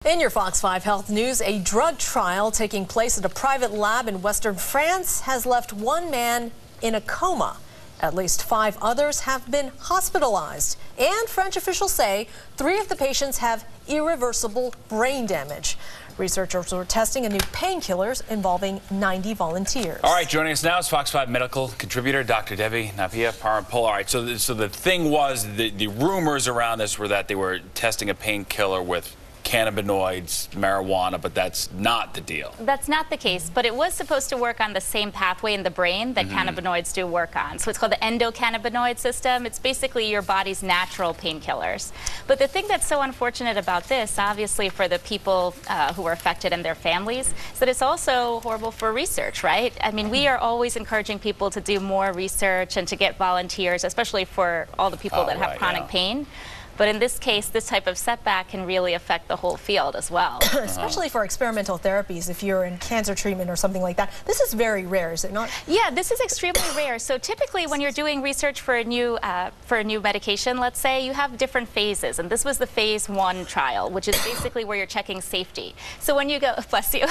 In your Fox 5 Health News, a drug trial taking place at a private lab in western France has left one man in a coma. At least 5 others have been hospitalized. And French officials say 3 of the patients have irreversible brain damage. Researchers are testing a new painkillers involving 90 volunteers. All right, joining us now is Fox 5 medical contributor Dr. Devi Nampiaparampil. All right, so the thing was, the rumors around this were that they were testing a painkiller with cannabinoids, marijuana, but that's not the deal. That's not the case, but it was supposed to work on the same pathway in the brain that cannabinoids do work on. So it's called the endocannabinoid system. It's basically your body's natural painkillers. But the thing that's so unfortunate about this, obviously for the people who are affected and their families, is that it's also horrible for research, right? I mean, we are always encouraging people to do more research and to get volunteers, especially for all the people that have chronic pain. But in this case, this type of setback can really affect the whole field as well. Especially for experimental therapies, if you're in cancer treatment or something like that. This is very rare, is it not? Yeah, this is extremely rare. So typically when you're doing research for a new medication, let's say, you have different phases. And this was the phase 1 trial, which is basically where you're checking safety. So when you go, bless you.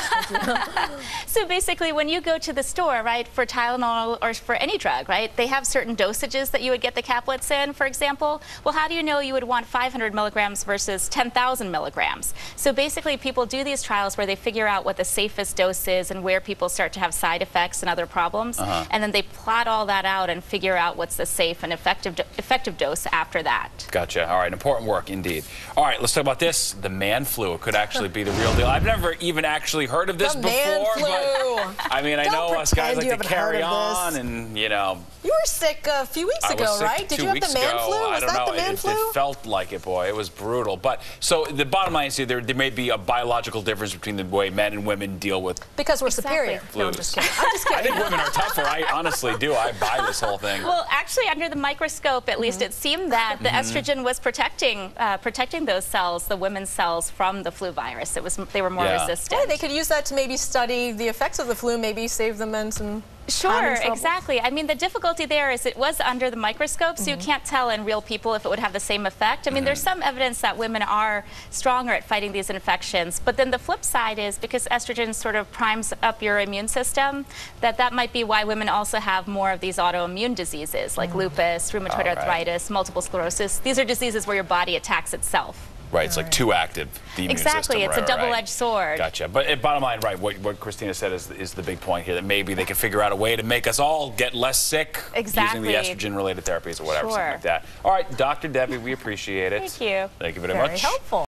So basically when you go to the store, right, for Tylenol or for any drug, right, they have certain dosages that you would get the caplets in, for example. Well, how do you know you would want 500 milligrams versus 10,000 milligrams? So basically people do these trials where they figure out what the safest dose is and where people start to have side effects and other problems, and then they plot all that out and figure out what's the safe and effective dose after that. Gotcha. All right, important work indeed. All right, let's talk about this. The man flu. It could actually be the real deal. I've never even actually heard of this before. Man flu. But I mean, I know us guys like to carry on and, you know. You were sick a few weeks ago, right? Did you have the man flu? Was that the man flu? It felt like it, boy. It was brutal. But so the bottom line is there may be a biological difference between the way men and women deal with because we're superior. No, I'm just kidding. I'm just kidding. I think women are tougher. I honestly do. I buy this whole thing. Well, actually, under the microscope, at least, it seemed that the estrogen was protecting those cells, the women's cells, from the flu virus. They were more resistant. Yeah, they could use that to maybe study the effects of the flu, maybe save the men some. Sure, exactly. I mean, the difficulty there is it was under the microscope, so you can't tell in real people if it would have the same effect. I mean, there's some evidence that women are stronger at fighting these infections, but then the flip side is because estrogen sort of primes up your immune system, that might be why women also have more of these autoimmune diseases like lupus, rheumatoid arthritis, multiple sclerosis. These are diseases where your body attacks itself. Right, it's like too active, the immune system. Exactly, it's a double-edged sword. Gotcha. But bottom line, right, what Christina said is the big point here, that maybe they can figure out a way to make us all get less sick using the estrogen-related therapies or whatever, something like that. All right, Dr. Debbie, we appreciate it. Thank you. Thank you very much. Very helpful.